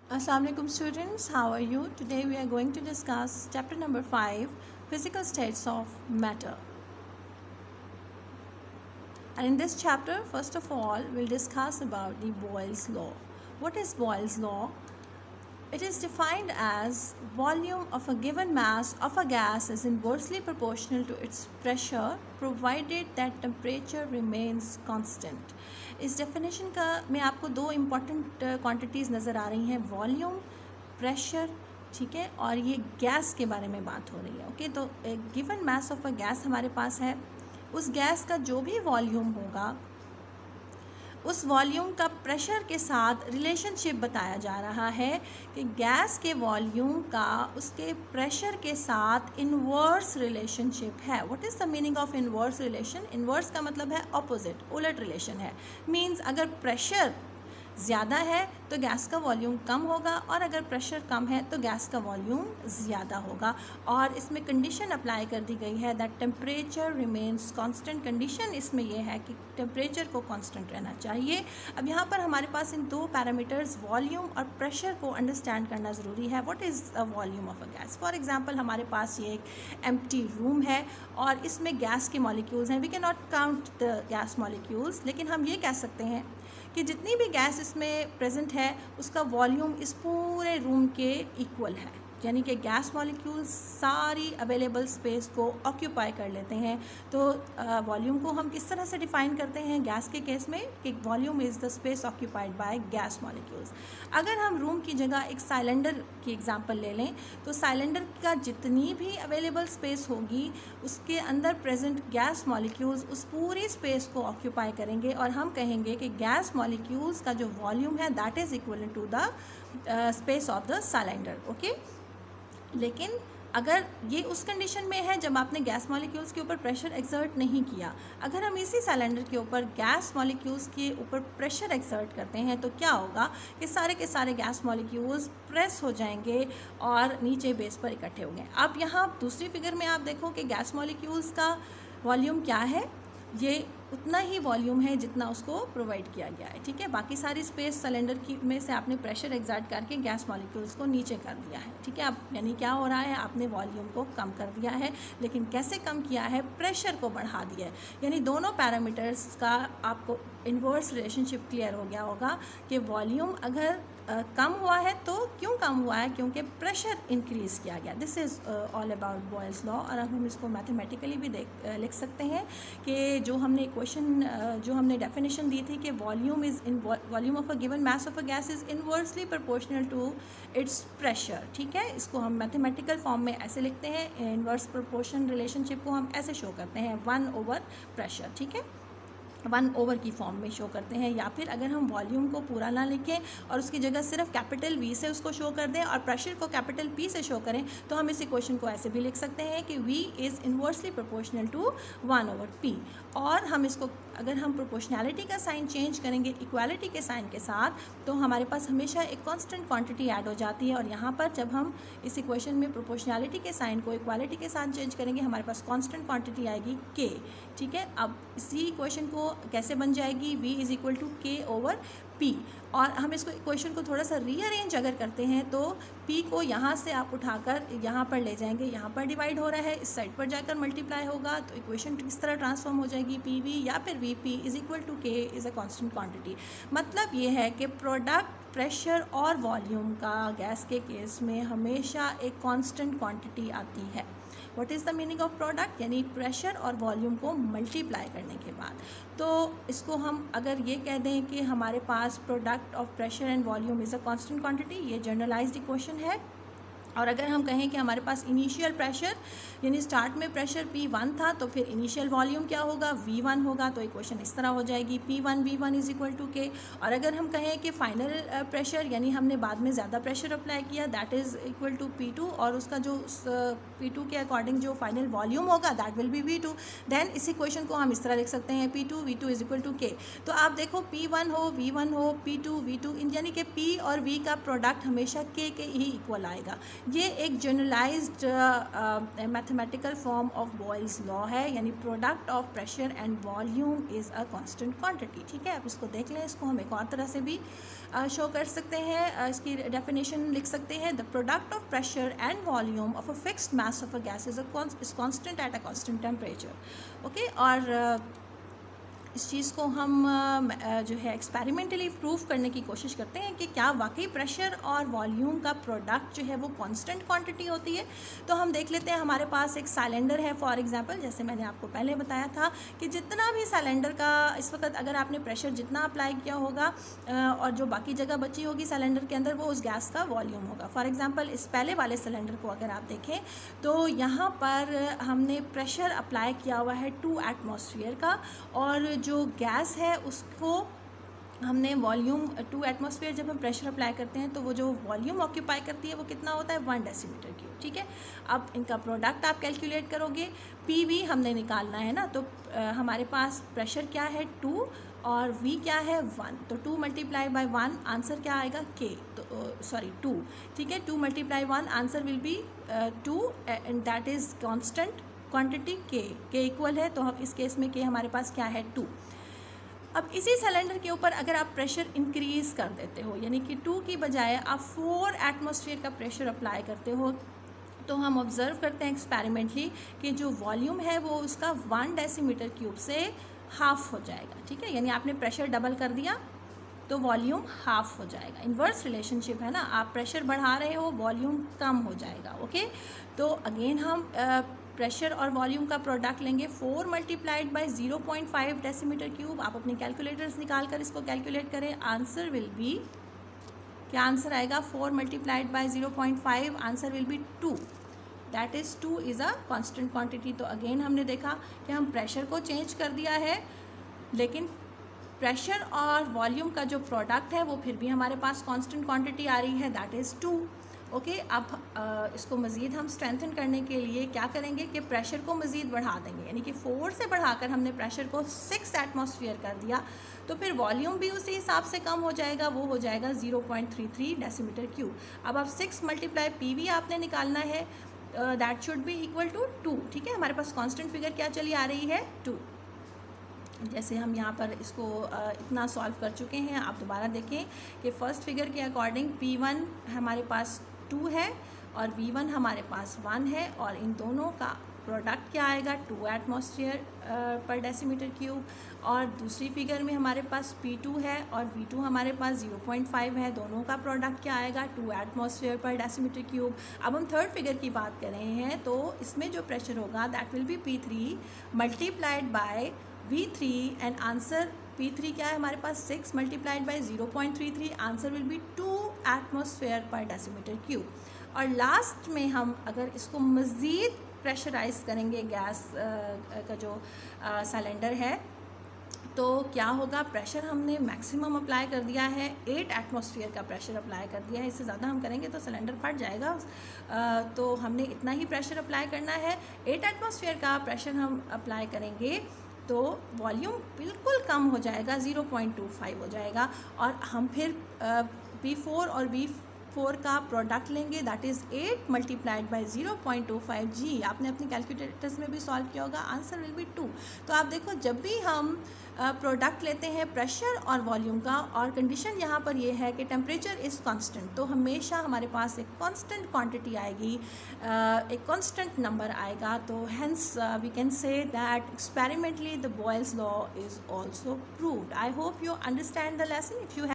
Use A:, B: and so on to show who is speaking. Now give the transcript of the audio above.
A: Assalamualaikum students, how are you? Today we are going to discuss chapter number 5, physical states of matter. And in this chapter, first of all, we'll discuss about the Boyle's law. What is Boyle's law? It is defined as volume of a given mass of a gas is inversely proportional to its pressure provided that temperature remains constant. इस definition का में आपको दो important quantities नज़र आ रही हैं, volume, pressure, ठीक है, और ये गैस के बारे में बात हो रही है। ओके, तो given mass of a gas हमारे पास है, उस गैस का जो भी वॉल्यूम होगा उस वॉल्यूम का प्रेशर के साथ रिलेशनशिप बताया जा रहा है कि गैस के वॉल्यूम का उसके प्रेशर के साथ इन्वर्स रिलेशनशिप है। What is the meaning of inverse relation? Inverse का मतलब है ऑपोजिट, उलट रिलेशन है। मीन्स अगर प्रेशर ज़्यादा है तो गैस का वॉल्यूम कम होगा, और अगर प्रेशर कम है तो गैस का वॉल्यूम ज़्यादा होगा। और इसमें कंडीशन अप्लाई कर दी गई है that temperature remains constant. Condition इसमें यह है कि टेम्परेचर को कांस्टेंट रहना चाहिए। अब यहाँ पर हमारे पास इन दो पैरामीटर्स वॉल्यूम और प्रेशर को अंडरस्टैंड करना ज़रूरी है। What is the volume of a gas? For example हमारे पास ये एक एम्प्टी रूम है और इसमें गैस के मॉलिक्यूल्स हैं। We can not count the gas molecules, लेकिन हम ये कह सकते हैं कि जितनी भी गैस इसमें प्रेजेंट है उसका वॉल्यूम इस पूरे रूम के इक्वल है, यानी कि गैस मॉलिक्यूल्स सारी अवेलेबल स्पेस को ऑक्यूपाई कर लेते हैं। तो वॉल्यूम को हम किस तरह से डिफाइन करते हैं गैस के केस में कि volume is the space occupied by gas molecules. अगर हम रूम की जगह एक सिलेंडर की एग्जांपल ले लें तो सिलेंडर का जितनी भी अवेलेबल स्पेस होगी उसके अंदर प्रेजेंट गैस मॉलिक्यूल्स उस पूरी स्पेस को ऑक्यूपाई करेंगे, और हम कहेंगे कि गैस मॉलिक्यूल्स का जो वॉल्यूम है that is equal to the space of the cylinder. Okay, लेकिन अगर ये उस कंडीशन में है जब आपने गैस मॉलिक्यूल्स के ऊपर प्रेशर एक्सर्ट नहीं किया। अगर हम इसी सिलेंडर के ऊपर गैस मॉलिक्यूल्स के ऊपर प्रेशर एक्सर्ट करते हैं तो क्या होगा कि सारे के सारे गैस मॉलिक्यूल्स प्रेस हो जाएंगे और नीचे बेस पर इकट्ठे होंगे। अब यहाँ दूसरी फिगर में आप देखो कि गैस मॉलिक्यूल्स का वॉल्यूम क्या है, ये उतना ही वॉल्यूम है जितना उसको प्रोवाइड किया गया है। ठीक है, बाकी सारी स्पेस सिलेंडर की में से आपने प्रेशर एक्सर्ट करके गैस मॉलिक्यूल्स को नीचे कर दिया है। ठीक है, अब यानी क्या हो रहा है, आपने वॉल्यूम को कम कर दिया है, लेकिन कैसे कम किया है, प्रेशर को बढ़ा दिया है। यानी दोनों पैरामीटर्स का आपको इन्वर्स रिलेशनशिप क्लियर हो गया होगा कि वॉल्यूम अगर कम हुआ है तो क्यों कम हुआ है, क्योंकि प्रेशर इंक्रीज़ किया गया। This is all about Boyle's law. और अब हम इसको मैथमेटिकली भी लिख सकते हैं कि जो हमने इक्वेशन जो हमने डेफिनेशन दी थी कि volume of a given mass of a gas is inversely proportional to its pressure. ठीक है, इसको हम मैथमेटिकल फॉर्म में ऐसे लिखते हैं, इनवर्स प्रोपोर्शन रिलेशनशिप को हम ऐसे शो करते हैं 1/प्रेशर। ठीक है, 1/की फॉर्म में शो करते हैं। या फिर अगर हम वॉल्यूम को पूरा ना लिखें और उसकी जगह सिर्फ कैपिटल V से उसको शो कर दें और प्रेशर को कैपिटल P से शो करें तो हम इस इक्वेशन को ऐसे भी लिख सकते हैं कि V is inversely proportional to 1/P। और हम इसको अगर हम प्रोपोर्शनैलिटी का साइन चेंज करेंगे इक्वालिटी के साइन के साथ तो हमारे पास हमेशा एक कांस्टेंट क्वांटिटी ऐड हो जाती है। और यहाँ पर जब हम इस इक्वेशन में प्रोपोर्शनैलिटी के साइन को इक्वालिटी के साथ चेंज करेंगे हमारे पास कांस्टेंट क्वांटिटी आएगी K। ठीक है, अब इसी इक्वेशन को कैसे बन जाएगी, V is equal to K/P। और हम इसको इक्वेशन को थोड़ा सा रीअरेंज अगर करते हैं तो P को यहाँ से आप उठाकर यहाँ पर ले जाएंगे, यहाँ पर डिवाइड हो रहा है, इस साइड पर जाकर मल्टीप्लाई होगा, तो इक्वेशन किस तरह ट्रांसफॉर्म हो जाएगी, PV या फिर VP is equal to K is a constant quantity. मतलब ये है कि प्रोडक्ट प्रेशर और वॉल्यूम का गैस के केस में हमेशा एक कांस्टेंट क्वांटिटी आती है। What is the meaning of product, यानी प्रेशर और वॉल्यूम को मल्टीप्लाई करने के बाद। तो इसको हम अगर ये कह दें कि हमारे पास product of pressure and volume is a constant quantity, ये जनरलाइज्ड इक्वेशन है। और अगर हम कहें कि हमारे पास इनिशियल प्रेशर यानी स्टार्ट में प्रेशर P1 था तो फिर इनिशियल वॉल्यूम क्या होगा, V1 होगा, तो इक्वेशन इस तरह हो जाएगी P1 V1 is equal to K। और अगर हम कहें कि फाइनल प्रेशर यानी हमने बाद में ज़्यादा प्रेशर अप्लाई किया that is equal to P2, और उसका जो P2 के अकॉर्डिंग जो फाइनल वॉल्यूम होगा that will be V2। Then इस इक्वेशन को हम इस तरह लिख सकते हैं P2 V2 is equal to K। तो आप देखो P1 हो V1 हो P2 V2 यानी कि P और V का प्रोडक्ट हमेशा K के ही इक्वल आएगा। ये एक generalised mathematical form of Boyle's law है, यानी product of pressure and volume is a constant quantity. ठीक है, आप इसको देख लें, इसको हम एक और तरह से भी शो कर सकते हैं, इसकी डेफिनेशन लिख सकते हैं। The product of pressure and volume of a fixed mass of a gas is constant at a constant temperature. Okay, और इस चीज़ को हम जो है एक्सपेरिमेंटली प्रूव करने की कोशिश करते हैं कि क्या वाकई प्रेशर और वॉल्यूम का प्रोडक्ट जो है वो कांस्टेंट क्वांटिटी होती है। तो हम देख लेते हैं, हमारे पास एक सिलेंडर है फॉर एग्जांपल, जैसे मैंने आपको पहले बताया था कि जितना भी सिलेंडर का इस वक्त अगर आपने प्रेशर जितना अप्लाई किया होगा और जो बाकी जगह बची होगी सिलेंडर के अंदर, वो उस गैस का वॉल्यूम होगा। फॉर एग्जाम्पल इस पहले वाले सिलेंडर को अगर आप देखें तो यहाँ पर हमने प्रेशर अप्लाई किया हुआ है 2 एटमॉस्फेयर का, और जो गैस है उसको हमने वॉल्यूम 2 एटमॉस्फेयर जब हम प्रेशर अप्लाई करते हैं तो वो जो वॉल्यूम ऑक्यूपाई करती है वो कितना होता है 1 डेसीमीटर क्यूब। ठीक है, अब इनका प्रोडक्ट आप कैलकुलेट करोगे, PV हमने निकालना है ना, तो हमारे पास प्रेशर क्या है 2 और V क्या है 1, तो 2 मल्टीप्लाई बाई 1 आंसर क्या आएगा K, तो सॉरी 2। ठीक है, 2 multiply 1 answer will be 2 and that is constant quantity K equal है, तो हम इस केस में K हमारे पास क्या है 2। अब इसी सिलेंडर के ऊपर अगर आप प्रेशर इंक्रीज़ कर देते हो, यानी कि 2 की बजाय आप 4 एटमॉस्फेयर का प्रेशर अप्लाई करते हो, तो हम ऑब्ज़र्व करते हैं एक्सपेरिमेंटली कि जो वॉल्यूम है वो उसका 1 डेसीमीटर क्यूब से हाफ हो जाएगा। ठीक है, यानी आपने प्रेशर डबल कर दिया तो वॉल्यूम हाफ हो जाएगा। इन्वर्स रिलेशनशिप है ना, आप प्रेशर बढ़ा रहे हो वॉल्यूम कम हो जाएगा। ओके, तो अगेन हम प्रेशर और वॉल्यूम का प्रोडक्ट लेंगे, 4 मल्टीप्लाइड बाई 0.5 डेसीमीटर क्यूब। आप अपने कैलकुलेटर्स निकाल कर इसको कैलकुलेट करें, आंसर विल बी, क्या आंसर आएगा 4 multiplied by 0.5, answer will be 2, that is 2 is a constant quantity. तो अगेन हमने देखा कि हम प्रेशर को चेंज कर दिया है, लेकिन प्रेशर और वॉल्यूम का जो प्रोडक्ट है वो फिर भी हमारे पास कांस्टेंट क्वांटिटी आ रही है, दैट इज़ 2। ओके, अब इसको मज़ीद हम स्ट्रेंथन करने के लिए क्या करेंगे कि प्रेशर को मज़ीद बढ़ा देंगे, यानी कि 4 से बढ़ाकर हमने प्रेशर को 6 एटमॉस्फेयर कर दिया, तो फिर वॉल्यूम भी उसी हिसाब से कम हो जाएगा, वो हो जाएगा 0.33 डेसीमीटर क्यूब। अब आप 6 मल्टीप्लाई PV आपने निकालना है, that should be equal to 2। ठीक है, हमारे पास कांस्टेंट फिगर क्या चली आ रही है 2। जैसे हम यहाँ पर इसको इतना सॉल्व कर चुके हैं, आप दोबारा देखें कि फ़र्स्ट फिगर के अकॉर्डिंग P1 हमारे पास 2 है और V1 हमारे पास 1 है, और इन दोनों का प्रोडक्ट क्या आएगा 2 एटमॉस्फेयर पर डेसीमीटर क्यूब। और दूसरी फिगर में हमारे पास P2 है और V2 हमारे पास 0.5 है, दोनों का प्रोडक्ट क्या आएगा 2 एटमॉस्फेयर पर डेसीमीटर क्यूब। अब हम थर्ड फिगर की बात कर रहे हैं, तो इसमें जो प्रेशर होगा that will B P3 multiplied by V3 and answer P3 क्या है हमारे पास 6 multiplied by 0.33, answer will be 2 atmosphere पर डेसीमीटर क्यूब। और लास्ट में हम अगर इसको मज़ीद प्रेशराइज करेंगे गैस का जो सिलेंडर है, तो क्या होगा, प्रेशर हमने मैक्सिमम अप्लाई कर दिया है, 8 एटमॉस्फेयर का प्रेशर अप्लाई कर दिया है, इससे ज़्यादा हम करेंगे तो सिलेंडर फट जाएगा, तो हमने इतना ही प्रेशर अप्लाई करना है। 8 एटमॉस्फेयर का प्रेशर हम अप्लाई करेंगे तो वॉल्यूम बिल्कुल कम हो जाएगा, 0.25 हो जाएगा, और हम फिर P4 और V4 का प्रोडक्ट लेंगे, दैट इज़ 8 मल्टीप्लाइड बाई 0.25। जी, आपने अपने कैलकुलेटर्स में भी सॉल्व किया होगा, आंसर विल बी 2। तो आप देखो, जब भी हम प्रोडक्ट लेते हैं प्रेशर और वॉल्यूम का, और कंडीशन यहाँ पर ये है कि टेम्परेचर इज़ कांस्टेंट, तो हमेशा हमारे पास एक कांस्टेंट क्वांटिटी आएगी, एक कांस्टेंट नंबर आएगा। तो hence we can say that experimentally the Boyle's law is also proved. I hope you understand the lesson. If you